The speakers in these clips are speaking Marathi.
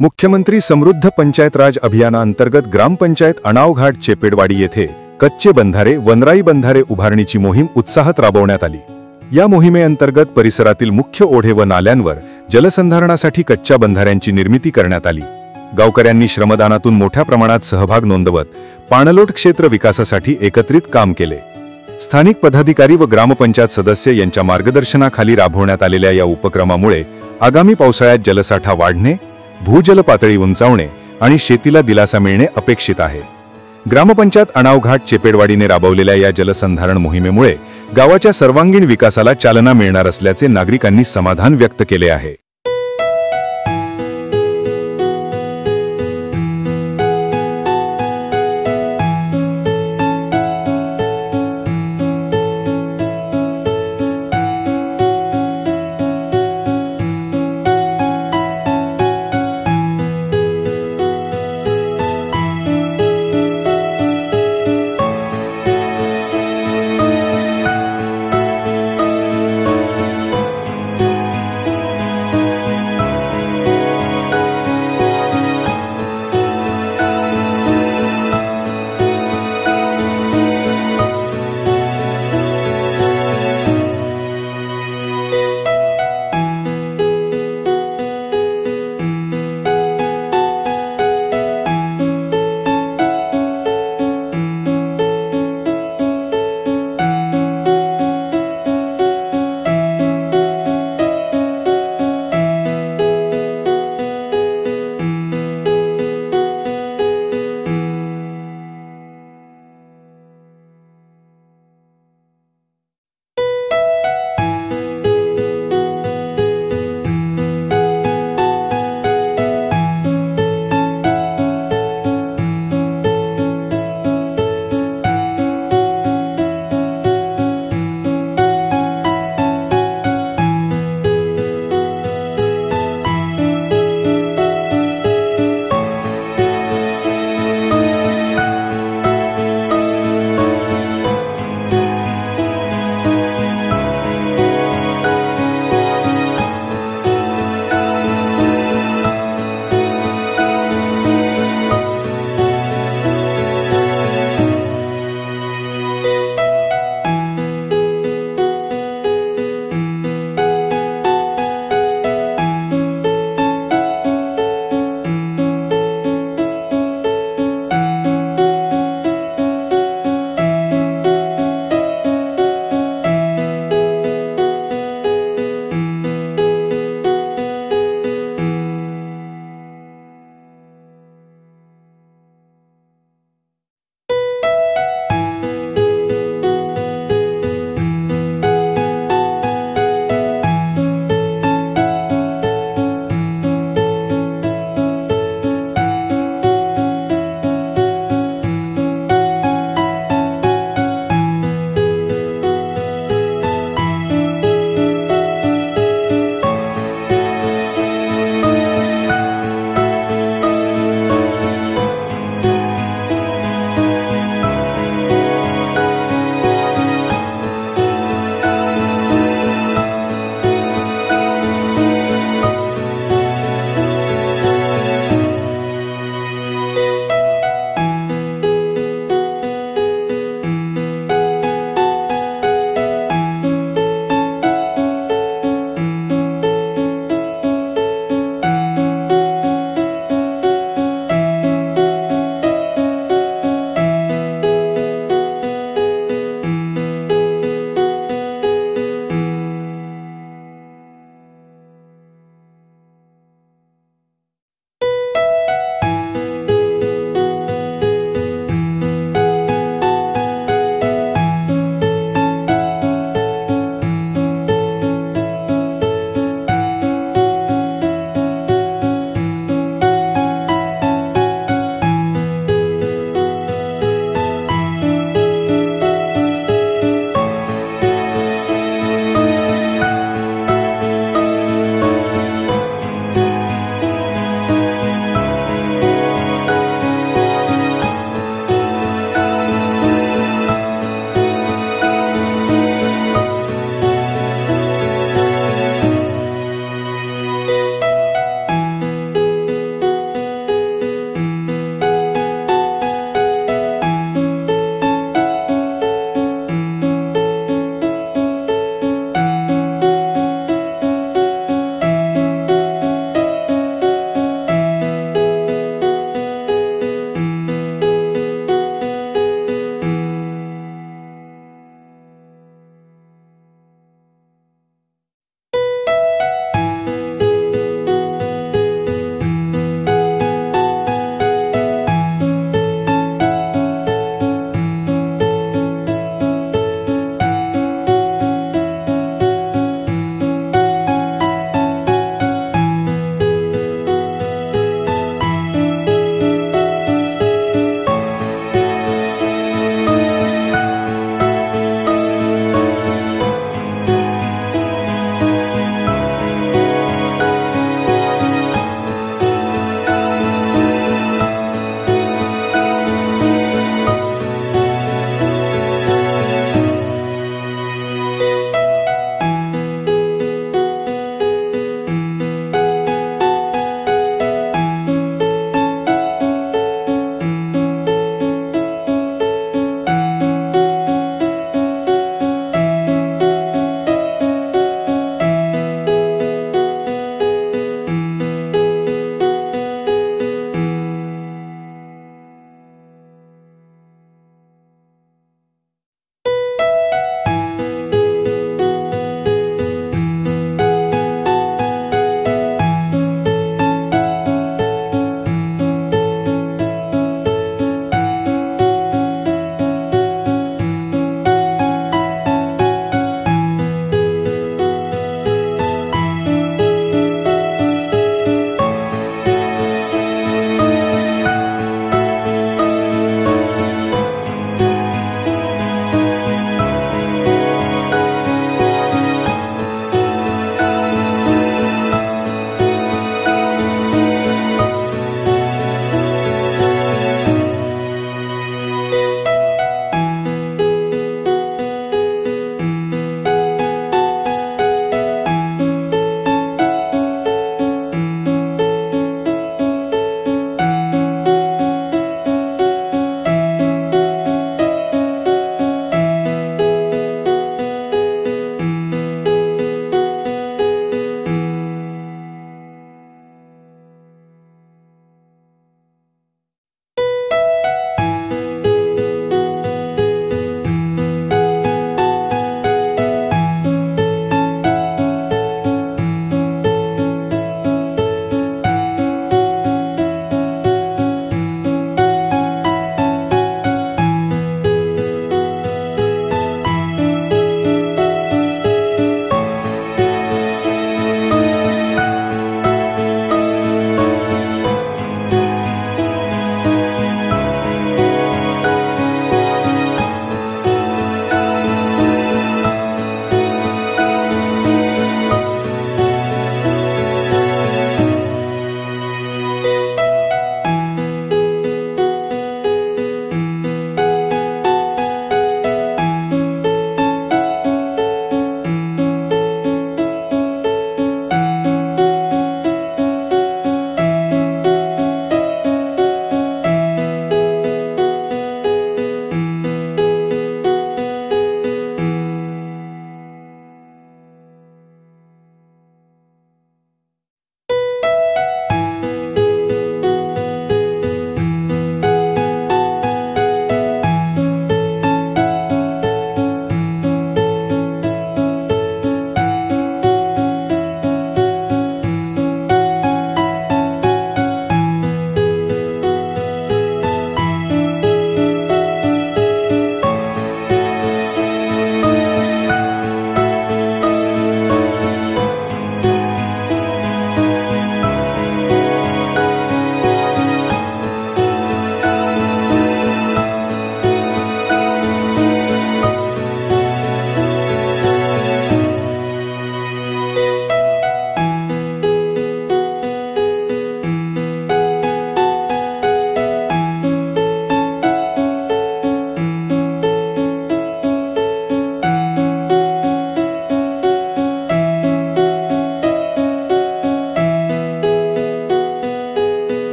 मुख्यमंत्री समृद्ध पंचायत राज अभियानाअंतर्गत ग्रामपंचायत अणावघाट चेपेडवाडी येथे कच्चे बंधारे वनराई बंधारे उभारणीची मोहीम उत्साहात राबवण्यात आली। या मोहिमेअंतर्गत परिसरातील मुख्य ओढे व नाल्यांवर जलसंधारणासाठी कच्च्या बंधाऱ्यांची निर्मिती करण्यात आली। गावकऱ्यांनी श्रमदानातून मोठ्या प्रमाणात सहभाग नोंदवत पाणलोट क्षेत्र विकासासाठी एकत्रित काम केले। स्थानिक पदाधिकारी व ग्रामपंचायत सदस्य यांच्या मार्गदर्शनाखाली राबवण्यात आलेल्या या उपक्रमामुळे आगामी पावसाळ्यात जलसाठा वाढणे, भूजल पातळी उंचावणे आणि शेतीला दिलासा मिळणे अपेक्षित आहे। ग्रामपंचायत अणावघाट चेपेडवाडीने राबवलेल्या या जलसंधारण मोहिमेमुळे गावाच्या सर्वांगीण विकासाला चालना मिळणार असल्याचे नागरिकांनी समाधान व्यक्त केले आहे।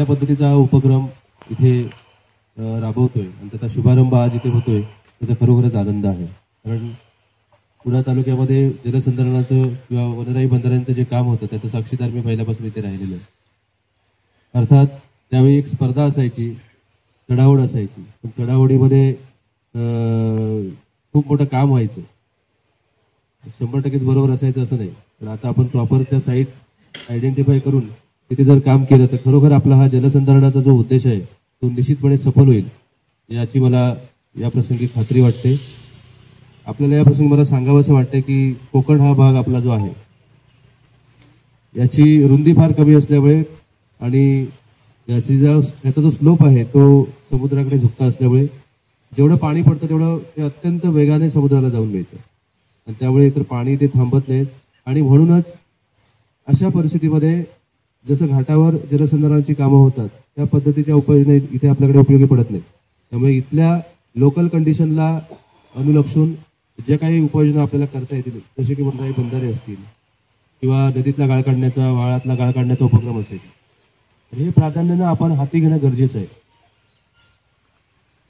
चांगल्या पद्धतीचा हा उपक्रम इथे राबवतोय आणि त्याचा शुभारंभ आज इथे होतोय, त्याचा खरोखरच आनंद आहे. कारण कुडाळ तालुक्यामध्ये जलसंधारणाचं किंवा वनराई बंधाऱ्यांचं जे काम होतं त्याचं साक्षीदार मी पहिल्यापासून इथे राहिलेलो आहे. अर्थात त्यावेळी एक स्पर्धा असायची, चढाओढ असायची, पण चढाओढीमध्ये खूप मोठं काम व्हायचं. 100% बरोबर असायचं असं नाही, पण आता आपण प्रॉपर त्या साईट आयडेंटिफाय करून तिथे जर काम केलं तर खरोखर आपला हा जलसंधारणाचा जो उद्देश आहे तो निश्चितपणे सफल होईल, याची मला या प्रसंगी खात्री वाटते. आपल्याला या प्रसंगी मला सांगावं असं वाटतं की कोकण हा भाग आपला जो आहे याची रुंदी फार कमी असल्यामुळे आणि याचा जो स्लोप आहे तो समुद्राकडे झुकता असल्यामुळे जेवढं पाणी पडतं तेवढं ते अत्यंत वेगाने समुद्राला जाऊन मिळतं आणि त्यामुळे एकतर पाणी ते थांबत नाहीत. आणि म्हणूनच अशा परिस्थितीमध्ये जसं घाटावर जलसंधारणाची कामं होतात त्या पद्धतीच्या उपाययोजना इथे आपल्याकडे उपयोगी पडत नाहीत. त्यामुळे इथल्या लोकल कंडिशनला अनुलक्षून ज्या काही उपाययोजना आपल्याला करता येतील, जसे की वनराई बंधारे असतील किंवा नदीतला गाळ काढण्याचा, वाळातला गाळ काढण्याचा उपक्रम असेल, हे प्राधान्यानं आपण हाती घेणं गरजेचं आहे.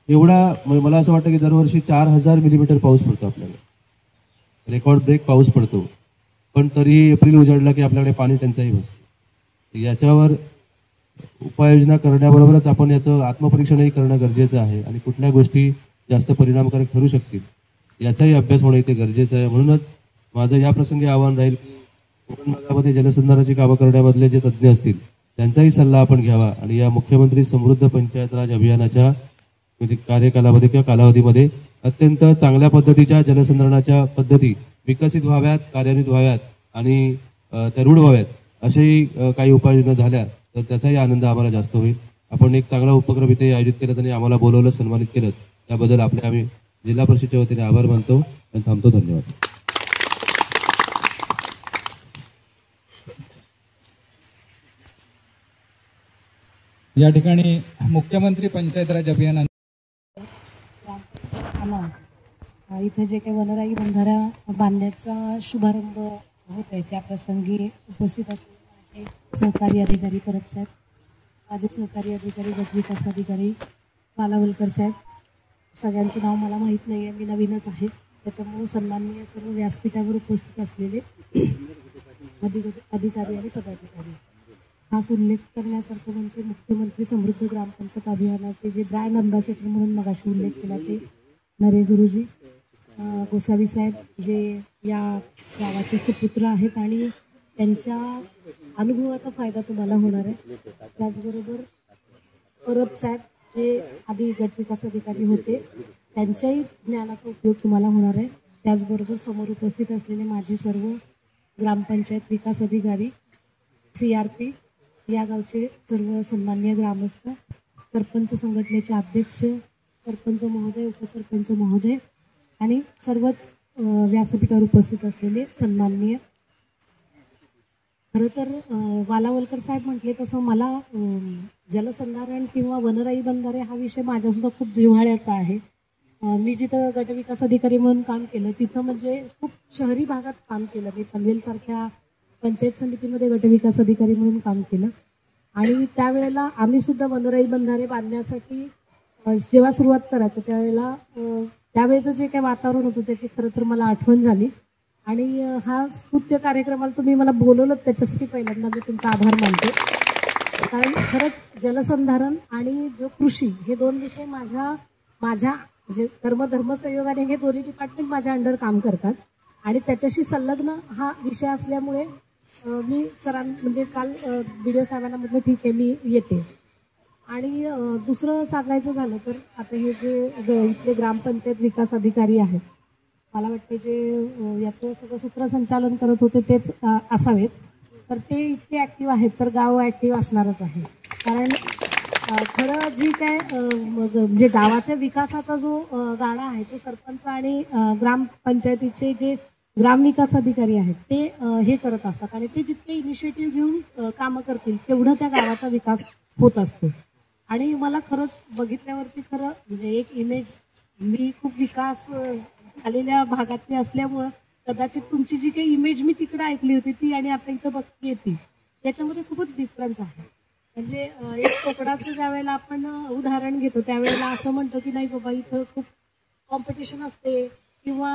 एवढा मला असं वाटतं की दरवर्षी 4000 मिलीमीटर पाऊस पडतो आपल्याला, रेकॉर्ड ब्रेक पाऊस पडतो, पण तरीही एप्रिल उजाडला की आपल्याकडे पाणी टंचाई भासते. याच्यावर उपाययोजना करण्याबरोबरच आपण याचं आत्मपरीक्षणही करणं गरजेचं आहे आणि कुठल्या गोष्टी जास्त परिणामकारक ठरू शकतील याचाही अभ्यास होणं इथे गरजेचं आहे. म्हणूनच माझं या प्रसंगी आव्हान राहील की कोकण भागामध्ये जलसंधारणाची कामं करण्यामधले जे तज्ज्ञ असतील त्यांचाही सल्ला आपण घ्यावा आणि या मुख्यमंत्री समृद्ध पंचायत राज अभियानाच्या कार्यकालामध्ये किंवा कालावधीमध्ये अत्यंत चांगल्या पद्धतीच्या जलसंधारणाच्या पद्धती विकसित व्हाव्यात, कार्यान्वित व्हाव्यात आणि त्या रूढ व्हाव्यात, अशाही काही उपाययोजना झाल्या तर त्याचाही आनंद आम्हाला जास्त होईल. आपण एक चांगला उपक्रम इथे आयोजित केला आणि आम्हाला बोलवलं, सन्मानित केलं, त्याबद्दल आम्ही जिल्हा परिषदेच्या वतीने आभार मानतो आणि थांबतो. धन्यवाद. या ठिकाणी मुख्यमंत्री पंचायत राज अभियान इथे जे काही वनराई बंधारा बांधण्याचा शुभारंभ होत आहे त्या प्रसंगी उपस्थित असलेले माझे सहकारी अधिकारी परब साहेब, माझे सहकारी अधिकारी गटविकास अधिकारी मालावलकर साहेब, सगळ्यांचं नाव मला माहीत नाही आहे, मी नवीनच आहे, त्याच्यामुळे सन्माननीय सर्व व्यासपीठावर उपस्थित असलेले अधिकारी आणि पदाधिकारी, खास उल्लेख करण्यासारखं म्हणजे मुख्यमंत्री समृद्ध ग्रामपंचायत अभियानाचे जे ब्रँड अँबॅसेडर म्हणून मगाशी उल्लेख केला ते नरे गुरुजी गोसावी साहेब, जे या गावाचे सुपुत्र आहेत आणि त्यांच्या अनुभवाचा फायदा तुम्हाला होणार आहे. त्याचबरोबर परब साहेब जे आधी गटविकास अधिकारी होते त्यांच्याही ज्ञानाचा उपयोग तुम्हाला होणार आहे. त्याचबरोबर समोर उपस्थित असलेले माझे सर्व ग्रामपंचायत विकास अधिकारी, CRP, या गावचे सर्व सन्माननीय ग्रामस्थ, सरपंच संघटनेचे अध्यक्ष, सरपंच महोदय, उपसरपंच महोदय आणि सर्वच व्यासपीठावर उपस्थित असलेले सन्माननीय. खरं तर वालावलकर साहेब म्हटले तसं मला जलसंधारण किंवा वनराई बंधारे हा विषय माझ्यासुद्धा खूप जिव्हाळ्याचा आहे. मी जिथं गटविकास अधिकारी म्हणून काम केलं तिथं म्हणजे खूप शहरी भागात काम केलं. मी पनवेलसारख्या पंचायत समितीमध्ये गटविकास अधिकारी म्हणून काम केलं आणि त्यावेळेला आम्ही सुद्धा वनराई बंधारे बांधण्यासाठी जेव्हा सुरुवात करायचो त्यावेळेचं जे काही वातावरण होतं त्याची खरं तर मला आठवण झाली आणि हा स्तुत्य कार्यक्रमाला तुम्ही मला बोलवलं त्याच्यासाठी पहिल्यांदा मी तुमचा आभार मानते. कारण खरंच जलसंधारण आणि जो कृषी हे दोन विषय माझ्या म्हणजे कर्मधर्म संयोगाने हे दोन्ही डिपार्टमेंट माझ्या अंडर काम करतात आणि त्याच्याशी संलग्न हा विषय असल्यामुळे मी म्हणजे काल BDO साहेबांना म्हटलं ठीक आहे मी येते. आणि दुसरं सांगायचं झालं तर आता हे जे इथले ग्रामपंचायत विकास अधिकारी आहेत, मला वाटते जे याचं सगळं सूत्रसंचालन करत होते तेच असावेत, तर ते इतके ॲक्टिव्ह आहेत तर गाव ॲक्टिव्ह असणारच आहे. कारण खरं जी काय म्हणजे गावाच्या विकासाचा जो गाडा आहे तो सरपंच आणि ग्रामपंचायतीचे जे ग्रामविकास अधिकारी आहेत ते हे करत असतात आणि ते जितके इनिशिएटिव्ह घेऊन कामं करतील तेवढं त्या गावाचा विकास होत असतो. आणि मला खरंच बघितल्यावरती खरं म्हणजे एक इमेज, मी खूप विकास झालेल्या भागातली असल्यामुळं कदाचित तुमची जी काही इमेज मी तिकडे ऐकली होती ती आणि आता इथं बघते ती याच्यामध्ये खूपच डिफरन्स आहे. म्हणजे एक कोकणाचं ज्या वेळेला आपण उदाहरण घेतो त्यावेळेला असं म्हणतो की नाही बाबा इथं खूप कॉम्पिटिशन असते किंवा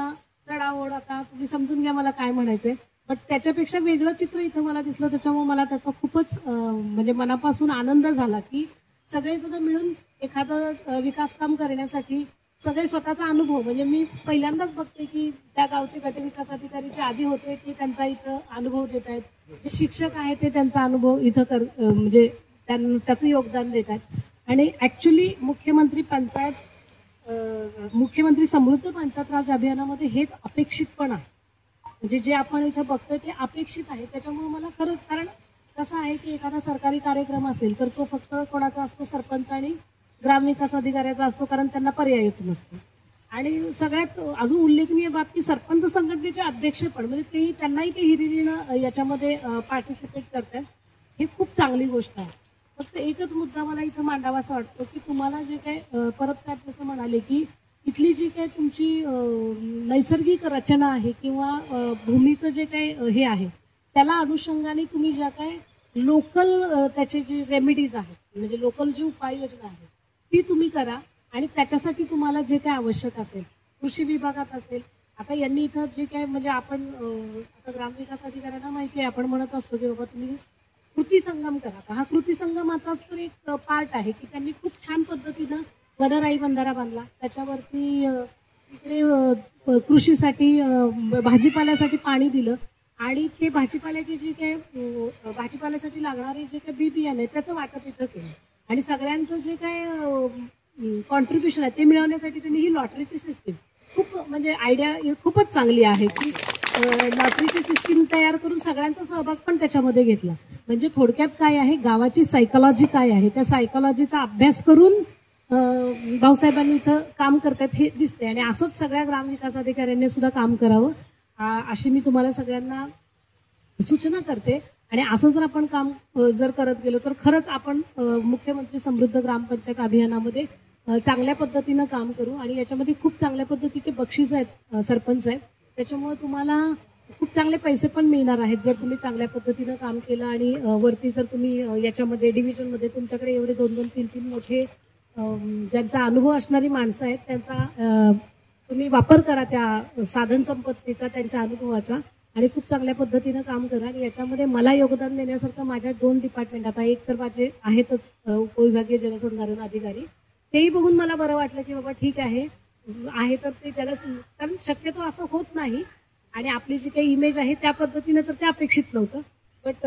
चढाओढ, आता तुम्ही समजून घ्या मला काय म्हणायचंय, बट त्याच्यापेक्षा वेगळं चित्र इथं मला दिसलं. त्याच्यामुळे मला त्याचा खूपच म्हणजे मनापासून आनंद झाला की सगळेजण मिळून एखादं विकास काम करण्यासाठी सगळे स्वतःचा अनुभव, म्हणजे मी पहिल्यांदाच बघते की त्या गावचे गट विकास अधिकारी जे आधी होते की त्यांचा इथं अनुभव देत आहेत, जे शिक्षक आहेत ते त्यांचा अनुभव इथं म्हणजे त्याचं योगदान देत आहेत. आणि ऍक्च्युली मुख्यमंत्री समृद्ध पंचायत राज अभियानामध्ये हेच अपेक्षित पण आहे. म्हणजे जे आपण इथं बघतोय ते अपेक्षित आहे. त्याच्यामुळे मला खरंच, कारण कसं आहे की एखादा सरकारी कार्यक्रम असेल तर तो फक्त कोणाचा असतो, सरपंच आणि ग्रामविकास अधिकाऱ्याचा असतो, कारण त्यांना पर्यायच नसतो. आणि सगळ्यात अजून उल्लेखनीय बाब की सरपंच संघटनेचे अध्यक्ष पण, म्हणजे तेही त्यांनाही ते हिरिरीनं याच्यामध्ये पार्टिसिपेट करतात. हे खूप चांगली गोष्ट आहे. फक्त एकच मुद्दा मला इथं मांडावासा वाटतो की तुम्हाला जे काय परब साहेब जसं म्हणाले की इथली जी काही तुमची नैसर्गिक रचना आहे किंवा भूमीचं जे काही हे आहे त्याला अनुषंगाने तुम्ही ज्या काय लोकल त्याचे जे रेमेडीज आहेत, म्हणजे लोकल जी उपाययोजना आहे ती तुम्ही करा. आणि त्याच्यासाठी तुम्हाला जे काय आवश्यक असेल कृषी विभागात असेल, आता यांनी इथं जे काय म्हणजे आपण आता ग्रामविकास अधिकाऱ्यांना माहिती आहे, आपण म्हणत असतो की बाबा तुम्ही कृती संगम करा. हा कृती संगमाचाच तर एक पार्ट आहे की त्यांनी खूप छान पद्धतीनं वनराई बंधारा बांधला, त्याच्यावरती इकडे कृषीसाठी भाजीपाल्यासाठी पाणी दिलं आणि ते भाजीपाल्याची जी काय भाजीपाल्यासाठी लागणारे जे काही बी बियाणे आहे त्याचं वाटप इथं केलं. आणि सगळ्यांचं जे काय कॉन्ट्रीब्युशन आहे ते मिळवण्यासाठी त्यांनी ही लॉटरीची सिस्टीम खूप, म्हणजे आयडिया खूपच चांगली आहे की लॉटरीची सिस्टीम तयार करून सगळ्यांचा सहभाग पण त्याच्यामध्ये घेतला. म्हणजे थोडक्यात काय आहे, गावाची सायकॉलॉजी काय आहे त्या सायकॉलॉजीचा अभ्यास करून भाऊसाहेबांनी इथं काम करतात हे दिसते. आणि असंच सगळ्या ग्रामविकास अधिकाऱ्यांनी सुद्धा काम करावं अशी मी तुम्हाला सगळ्यांना सूचना करते. आणि असं जर आपण काम जर करत गेलो तर खरंच आपण मुख्यमंत्री समृद्ध ग्रामपंचायत अभियानामध्ये चांगल्या पद्धतीनं काम करू. आणि याच्यामध्ये खूप चांगल्या पद्धतीचे बक्षीस आहेत सरपंच साहेब, त्याच्यामुळे तुम्हाला खूप चांगले पैसे पण मिळणार आहेत जर तुम्ही चांगल्या पद्धतीनं काम केलं. आणि वरती जर तुम्ही याच्यामध्ये डिव्हिजनमध्ये तुमच्याकडे एवढे 2-2, 3-3 मोठे ज्यांचा अनुभव असणारी माणसं आहेत त्यांचा तुम्ही वापर करा त्या साधन संपत्तीचा, त्यांच्या अनुभवाचा, आणि खूप चांगल्या पद्धतीनं काम करा. आणि याच्यामध्ये मला योगदान देण्यासारखं माझ्या 2 डिपार्टमेंट, आता एक तर माझे आहेतच उपविभागीय जलसंधारण अधिकारी, तेही बघून मला बरं वाटलं की बाबा ठीक आहे तर ते कारण शक्यतो असं होत नाही आणि आपली जी काही इमेज आहे त्या पद्धतीनं तर ते अपेक्षित नव्हतं. बट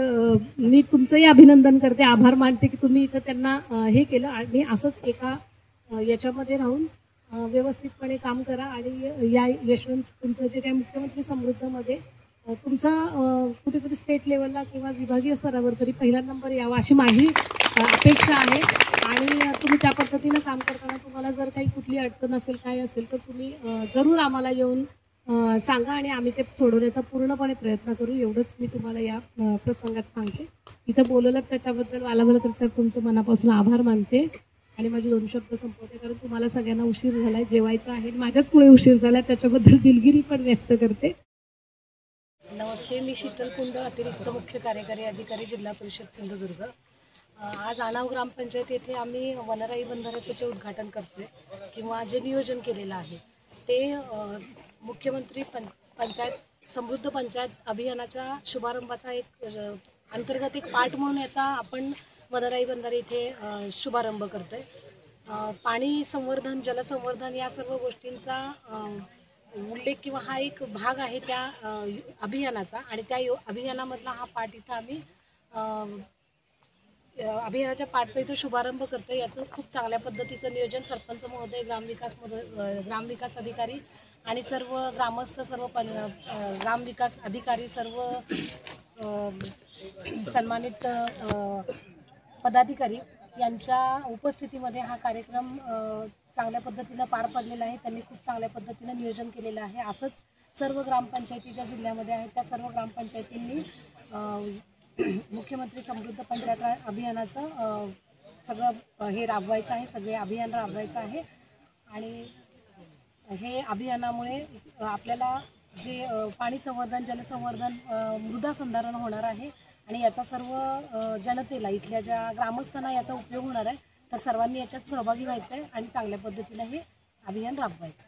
मी तुमचंही अभिनंदन करते, आभार मानते की तुम्ही इथं त्यांना हे केलं. आणि असंच एका याच्यामध्ये राहून व्यवस्थितपणे काम करा. आणि या यशवंत तुमचं जे काही मुख्यमंत्री समृद्धमध्ये तुमचा कुठेतरी स्टेट लेवलला किंवा विभागीय स्तरावर तरी पहिला नंबर यावा अशी माझी अपेक्षा आहे. आणि तुम्ही त्या पद्धतीनं काम करताना तुम्हाला जर काही कुठली अडचण असेल काय असेल तर तुम्ही जरूर आम्हाला येऊन सांगा आणि आम्ही ते सोडवण्याचा पूर्णपणे प्रयत्न करू. एवढंच मी तुम्हाला या प्रसंगात सांगते. इथं बोलवलं त्याच्याबद्दल वालावलकर साहेब तुमचं मनापासून आभार मानते आणि माझे 2 शब्द संपवते, कारण तुम्हाला सगळ्यांना उशीर झालाय, जेवायचं आहे, माझ्याचमुळे उशीर झाला, त्याच्याबद्दल दिलगिरी पण व्यक्त करते. नमस्ते, मी शीतल कुंड, अतिरिक्त मुख्य कार्यकारी अधिकारी जिल्हा परिषद सिंधुदुर्ग. आज आणाव ग्रामपंचायत येथे आम्ही वनराई बंधाऱ्याचं जे उद्घाटन करतोय किंवा जे नियोजन केलेलं आहे ते मुख्यमंत्री पंचायत समृद्ध पंचायत अभियानाच्या शुभारंभाचा एक अंतर्गत एक पार्ट म्हणून याचा आपण वनराई बंधारे इथे शुभारंभ करतोय. पाणी संवर्धन, जलसंवर्धन या सर्व गोष्टींचा उल्लेख किंवा हा एक भाग आहे त्या अभियानाचा. आणि त्या अभियानामधला हा पार्ट इथं आम्ही अभियानाच्या पार्टचा इथं शुभारंभ करतो. याचं खूप चांगल्या पद्धतीचं नियोजन सरपंच महोदय, ग्रामविकास अधिकारी आणि सर्व ग्रामस्थ, सर्व ग्रामविकास अधिकारी, सर्व सन्मानित पदाधिकारी यांच्या उपस्थितीमध्ये हा कार्यक्रम चांगल्या पद्धतीनं पार पडलेला आहे. त्यांनी खूप चांगल्या पद्धतीनं नियोजन केलेलं आहे. असंच सर्व ग्रामपंचायती ज्या जिल्ह्यामध्ये आहेत त्या सर्व ग्रामपंचायतींनी मुख्यमंत्री समृद्ध पंचायत अभियानाचं सगळं हे राबवायचं आहे, सगळे अभियान राबवायचं आहे. आणि हे अभियानामुळे आपल्याला जे पाणी संवर्धन, जलसंवर्धन, मृदा संधारण होणार आहे आणि याचा सर्व जनतेला, इथल्या ज्या ग्रामस्थांना याचा उपयोग होणार आहे. तर सर्वांनी याच्यात सहभागी व्हायचं आहे आणि चांगल्या पद्धतीने हे अभियान राबवायचं.